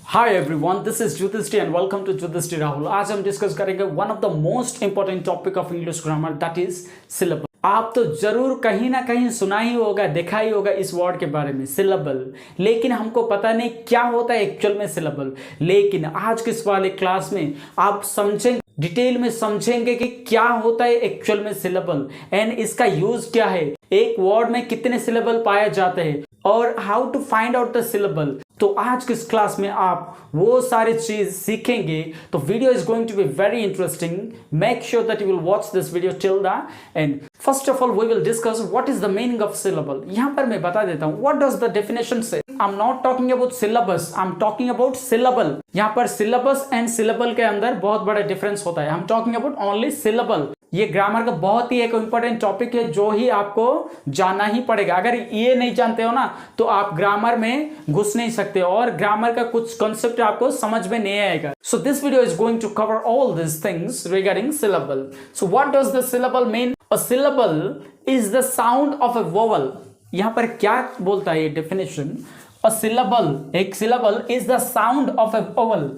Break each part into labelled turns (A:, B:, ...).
A: Hi everyone, this is Jyotishti and welcome to Jyotishti Rahul. आज हम discuss करेंगे one of the most important topic of English grammar, that is syllable. आप तो जरूर कहीं ना कहीं सुना ही होगा, देखा ही होगा इस वर्ड के बारे में, सिलेबल। लेकिन हमको पता नहीं क्या होता है एक्चुअल में सिलेबल। लेकिन आज के इस वाले क्लास में आप समझेंगे, डिटेल में समझेंगे कि क्या होता है एक्चुअल में सिलेबल एंड इसका यूज क्या है, एक वर्ड में कितने सिलेबल पाए जाते हैं और how to find out the syllable. तो आज के इस क्लास में आप वो सारी चीज सीखेंगे। तो video is going to be very interesting. Make sure that you will watch this video till the end. First of all we will discuss what is the meaning of syllable. यहां पर मैं बता देता हूं व्हाट डज द डेफिनेशन से। आई am not talking about syllabus, I am talking about syllable. यहां पर syllabus and syllable के अंदर बहुत बड़ा डिफरेंस होता है। I am talking about only syllable. ये ग्रामर का बहुत ही एक इंपॉर्टेंट टॉपिक है जो ही आपको जानना ही पड़ेगा। अगर ये नहीं जानते हो ना तो आप ग्रामर में घुस नहीं सकते और ग्रामर का कुछ कॉन्सेप्ट आपको समझ में नहीं आएगा। So this video is going to cover all this things regarding syllable. So what does the syllable mean? A syllable is the sound of a vowel. यहां पर क्या बोलता है ये डेफिनेशन? अ सिलेबल, एक syllable is the sound of a vowel,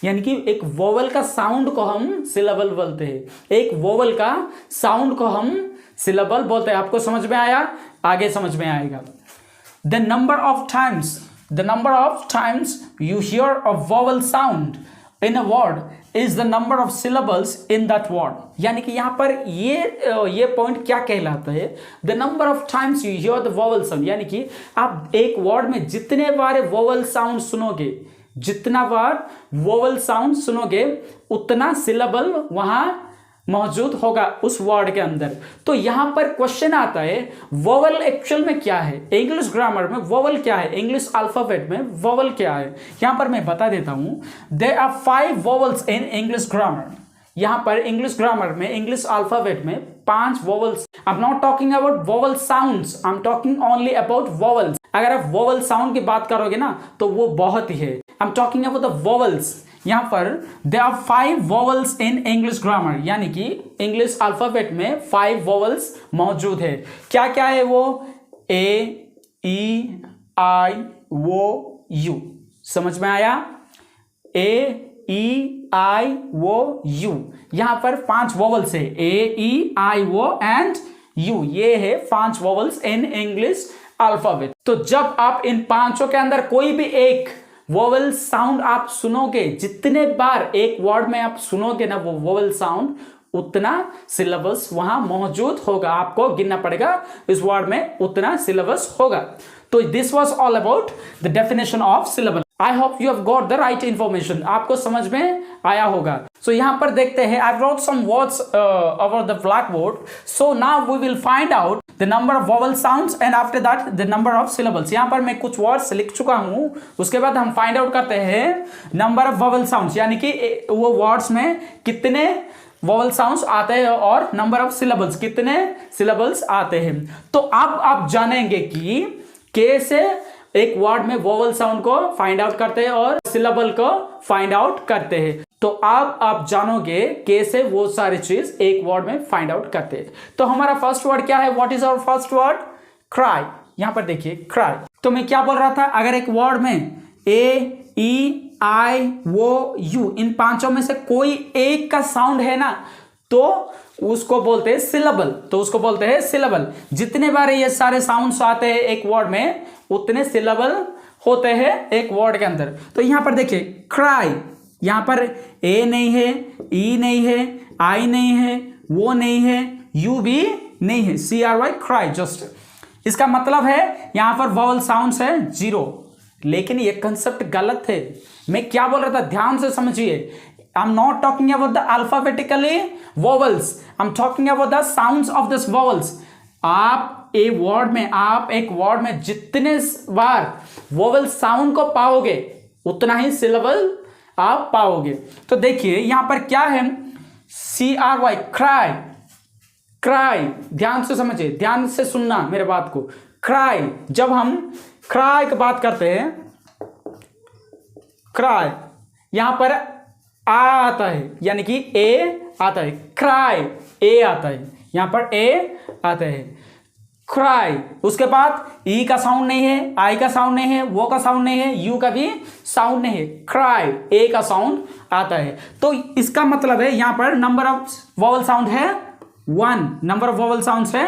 A: यानी कि एक वोवल का साउंड को हम सिलेबल बोलते हैं। एक वोवल का साउंड को हम सिलेबल बोलते हैं। आपको समझ में आया? आगे समझ में आएगा। The number of times you here a vowel sound in a word is the number of syllables in that word. यानी कि यहां पर ये पॉइंट क्या कहलाता है? The number of times you here the vowel sound, यानी कि आप एक वर्ड में जितने बार वोवल साउंड सुनोगे, जितना बार वोवल साउंड सुनोगे उतना सिलेबल वहां मौजूद होगा उस वर्ड के अंदर। तो यहां पर क्वेश्चन आता है वोवल एक्चुअल में क्या है? इंग्लिश ग्रामर में वोवल क्या है? इंग्लिश अल्फाबेट में वोवल क्या है? यहां पर मैं बता देता हूं। There are 5 vowels in English grammar. यहां पर इंग्लिश ग्रामर में, इंग्लिश अल्फाबेट में 5 vowels. I am not talking about vowel sounds, I am talking only about vowels. अगर आप वोवल साउंड की बात करोगे ना तो वो बहुत ही है। I am talking about the vowels. यहां पर there are 5 vowels in English grammar, यानी कि इंग्लिश अल्फाबेट में 5 वोवल्स मौजूद है। क्या क्या है वो? ए, ई, आई, वो, यू। समझ में आया? ए, ई, आई, वो, यू। यहां पर 5 वोवल्स है। ए, ई, आई, वो एंड यू। ये है 5 वोवल्स इन इंग्लिश अल्फाबेट। तो जब आप इन पांचों के अंदर कोई भी एक वोवल साउंड आप सुनोगे, जितने बार एक वर्ड में आप सुनोगे ना वो वोवल साउंड, उतना सिलेबस वहां मौजूद होगा। आपको गिनना पड़ेगा इस वर्ड में उतना सिलेबस होगा। तो this was all about the definition of syllable. I hope you have got the right information. आपको समझ में आया होगा। सो यहां पर देखते हैं, I wrote some words over the black board. So now we will find out the number of vowel sounds and after that the number of syllables. यहां पर मैं कुछ वर्ड्स लिख चुका हूं, उसके बाद हम फाइंड आउट करते हैं नंबर ऑफ वोवल साउंड्स, यानी कि वो वर्ड्स में कितने वोवल साउंड्स आते हैं और नंबर ऑफ सिलेबल्स, कितने सिलेबल्स आते हैं। तो अब आप जानेंगे कि कैसे एक वर्ड में वोवल साउंड को फाइंड आउट करते हैं और सिलेबल को फाइंड आउट करते हैं। तो अब आप जानोगे कैसे वो सारी चीज एक वर्ड में फाइंड आउट करते हैं। तो हमारा फर्स्ट वर्ड क्या है? What is our first word? Cry. यहां पर देखिए क्राई। तो मैं क्या बोल रहा था? अगर एक वर्ड में ए, ई, आई, वो, यू, इन पांचों में से कोई एक का साउंड है ना तो उसको बोलते हैं सिलेबल। तो उसको बोलते हैं सिलेबल। जितने बार ये सारे साउंड्स आते हैं एक वर्ड में उतने सिलेबल होते हैं एक वर्ड के अंदर। तो यहां पर देखिए क्राई, यहां पर ए नहीं है, ई नहीं है, आई नहीं है, वो नहीं है, यू भी नहीं है। CRY cry just. इसका मतलब है यहां पर वोवल साउंड्स है 0। लेकिन ये कंसेप्ट गलत है। मैं क्या बोल रहा था, ध्यान से समझिए। I'm not talking about the alphabetically vowels. I'm talking about the sounds of this vowels. आप एक वर्ड में जितने बार वोवल साउंड को पाओगे उतना ही सिलेबल आप पाओगे। तो देखिए यहां पर क्या है? CRY cry. क्राई, ध्यान से समझिए, ध्यान से सुनना मेरे बात को। क्राई, जब हम क्राई की बात करते हैं, क्राई यहां पर आ आता है, यानी कि ए आता है। क्राई, ए आता है, यहां पर ए आता है। क्राई। उसके बाद ई का साउंड नहीं है, आई का साउंड नहीं है, वो का साउंड नहीं है, यू का भी साउंड नहीं है, क्राई ए का साउंड आता है। तो इसका मतलब है यहां पर नंबर ऑफ वोवल साउंड है 1, नंबर ऑफ वोवल साउंड्स है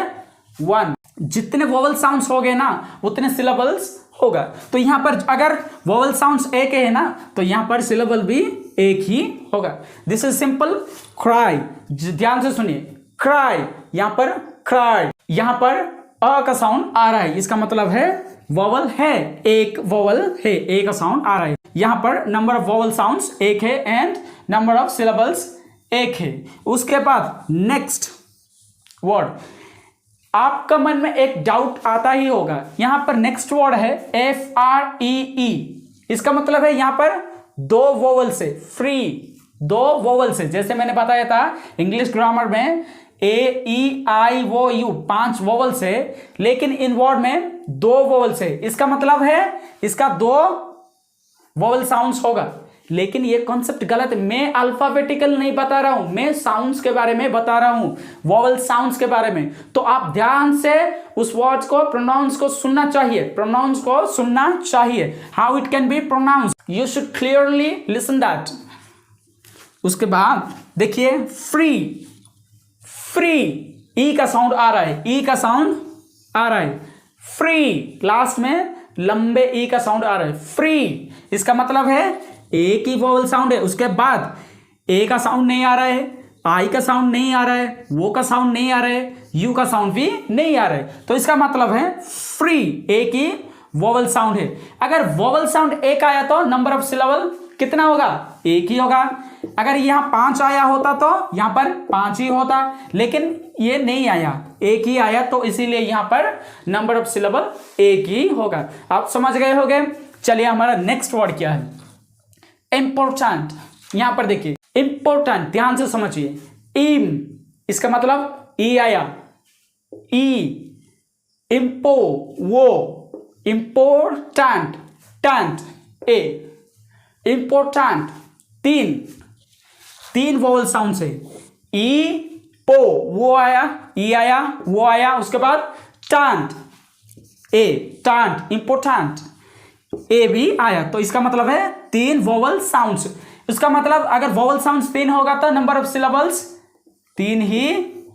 A: 1। जितने वोवल साउंड्स हो गए ना उतने सिलेबल्स होगा। तो यहां पर अगर वोवल साउंड्स एक है ना तो यहां पर सिलेबल भी एक ही होगा। This is simple cry. ध्यान से सुनिए, क्राई, यहां पर क्राई, यहां पर अ का साउंड आ रहा है, इसका मतलब है वोवल है, एक वोवल है, ए का साउंड आ रहा है। यहां पर नंबर ऑफ वोवल साउंड्स एक है एंड नंबर ऑफ सिलेबल्स एक है। उसके बाद नेक्स्ट वर्ड, आपका मन में एक डाउट आता ही होगा, यहां पर नेक्स्ट वर्ड है FREE। इसका मतलब है यहां पर दो वोवल से, फ्री, दो वोवल से, जैसे मैंने बताया था इंग्लिश ग्रामर में AEIOU 5 वोवल से, लेकिन इन वर्ड में 2 वोवल से। इसका मतलब है इसका 2 वोवल साउंड्स होगा। लेकिन ये कॉन्सेप्ट गलत है, मैं अल्फाबेटिकल नहीं बता रहा हूं, मैं साउंड्स के बारे में बता रहा हूं, वोवल साउंड्स के बारे में। तो आप ध्यान से उस वर्ड्स को, प्रोनाउंस को सुनना चाहिए, प्रोनाउंस को सुनना चाहिए, how it can be pronounce, you should clearly listen that. उसके बाद देखिए फ्री, फ्री, ई का साउंड आ रहा है, ई का साउंड आ रहा है, फ्री, लास्ट में लंबे ई का साउंड आ रहा है, फ्री। इसका मतलब है एक ही वोवल साउंड है, उसके बाद ए का साउंड नहीं आ रहा है, आई का साउंड नहीं आ रहा है, वो का साउंड नहीं आ रहा है, यू का साउंड भी नहीं आ रहा है। तो इसका मतलब है फ्री, एक ही वोवल साउंड है। अगर वोवल साउंड एक आया तो नंबर ऑफ सिलेबल कितना होगा? एक ही होगा। अगर यहां 5 आया होता तो यहां पर 5 ही होता, लेकिन ये नहीं आया, एक ही आया, तो इसीलिए यहां पर नंबर ऑफ सिलेबल एक ही होगा। आप समझ गए होंगे। चलिए हमारा नेक्स्ट वर्ड क्या है? इंपॉर्टेंट। यहां पर देखिए इंपॉर्टेंट, ध्यान से समझिए। इम, इसका मतलब ई आया, ई, इम्पो, वो, इंपोर्टेंट, टेंट, ए, इंपोर्टेंट, तीन वोवल साउंड से, ई, पो, वो आया, ई आया, वो आया, उसके बाद टेंट, ए, टेंट, इंपोर्टेंट, ए भी आया। तो इसका मतलब है 3 वोवल साउंड्स। इसका मतलब अगर वोवल साउंड्स 3 होगा तो नंबर ऑफ सिलेबल्स 3 ही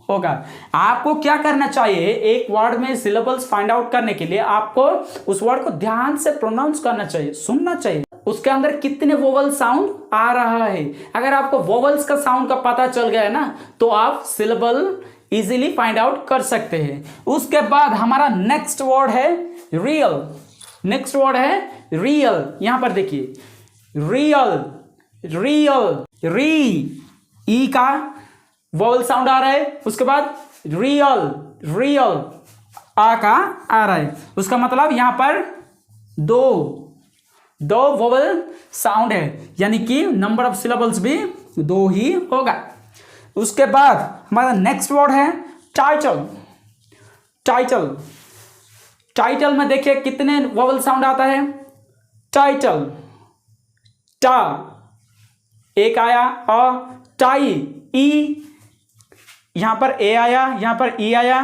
A: होगा। आपको क्या करना चाहिए, एक वर्ड में सिलेबल्स फाइंड आउट करने के लिए आपको उस वर्ड को ध्यान से प्रोनाउंस करना चाहिए, सुनना चाहिए, उसके अंदर कितने वोवल साउंड आ रहा है। अगर आपको वोवल्स का साउंड का पता चल गया है ना तो आप सिलेबल इजीली फाइंड आउट कर सकते हैं। उसके बाद हमारा नेक्स्ट वर्ड है रियल। नेक्स्ट वर्ड है रियल। यहां पर देखिए रियल, रियल, री, ई का वोवल साउंड आ रहा है, उसके बाद रियल, रियल, आ का आ रहा है, उसका मतलब यहां पर दो वोवल साउंड है, यानी कि नंबर ऑफ सिलेबल्स भी 2 ही होगा। उसके बाद हमारा नेक्स्ट वर्ड है टाइटल। टाइटल, टाइटल में देखिए कितने वोवल साउंड आता है। टाइटल, टा, एक आया, अ, टाई, ई, यहां पर ए आया, यहां पर ई आया,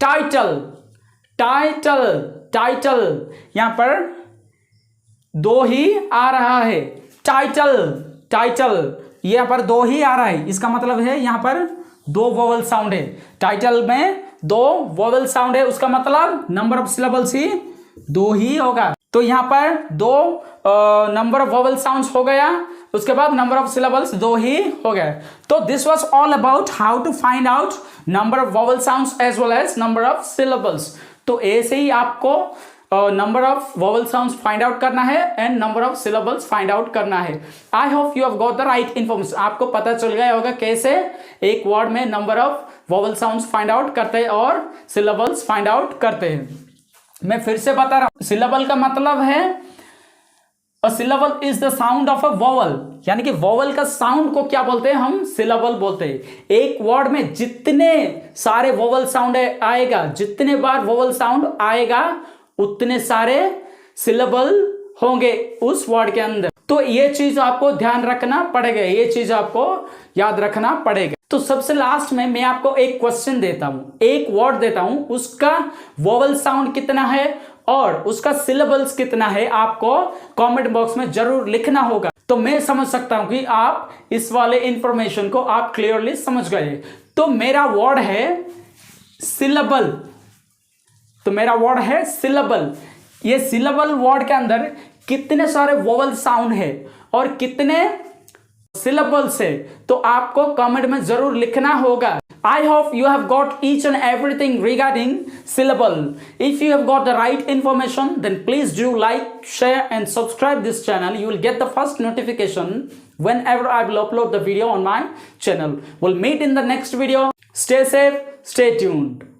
A: टाइटल, टाइटल, टाइटल, यहां पर 2 ही आ रहा है, टाइटल, टाइटल, यहां पर 2 ही आ रहा है। इसका मतलब है यहां पर 2 वोवल साउंड है, टाइटल में 2 वोवल साउंड है, उसका मतलब नंबर ऑफ सिलेबल्स ही 2 ही होगा। तो यहां पर 2 नंबर ऑफ वोवल साउंड्स हो गया, उसके बाद नंबर ऑफ सिलेबल्स 2 ही हो गए। तो this was all about how to find out number of vowel sounds as well as number of syllables. तो ऐसे ही आपको number of vowel sounds find out करना है and number of syllables find out करना है। I hope you have got the right information. आपको पता चल गया होगा कैसे एक वर्ड में number of vowel sounds find out करते हैं और सिलेबल्स फाइंड आउट करते हैं। मैं फिर से बता रहा हूं, सिलेबल का मतलब है a syllable is the sound of a vowel, यानी कि वोवल का साउंड को क्या बोलते हैं हम? सिलेबल बोलते हैं। एक वर्ड में जितने सारे वोवल साउंड आएगा, जितने बार वोवल साउंड आएगा उतने सारे सिलेबल होंगे उस वर्ड के अंदर। तो ये चीज आपको ध्यान रखना पड़ेगा, ये चीज आपको याद रखना पड़ेगा। तो सबसे लास्ट में मैं आपको एक क्वेश्चन देता हूं, एक वर्ड देता हूं, उसका वोवल साउंड कितना है और उसका सिलेबल्स कितना है, आपको कमेंट बॉक्स में जरूर लिखना होगा। तो मैं समझ सकता हूं कि आप इस वाले इंफॉर्मेशन को आप क्लियरली समझ गए। तो मेरा वर्ड है सिलेबल, तो मेरा वर्ड है सिलेबल। ये सिलेबल वर्ड के अंदर कितने सारे वोवल साउंड है और कितने सिलेबल्स है, तो आपको कमेंट में जरूर लिखना होगा। I hope you have got each and everything regarding syllable. If you have got the right information, then please do like, share and subscribe this channel. You will get the first notification whenever I will upload the video on my channel. We'll meet in the next video. Stay safe, stay tuned.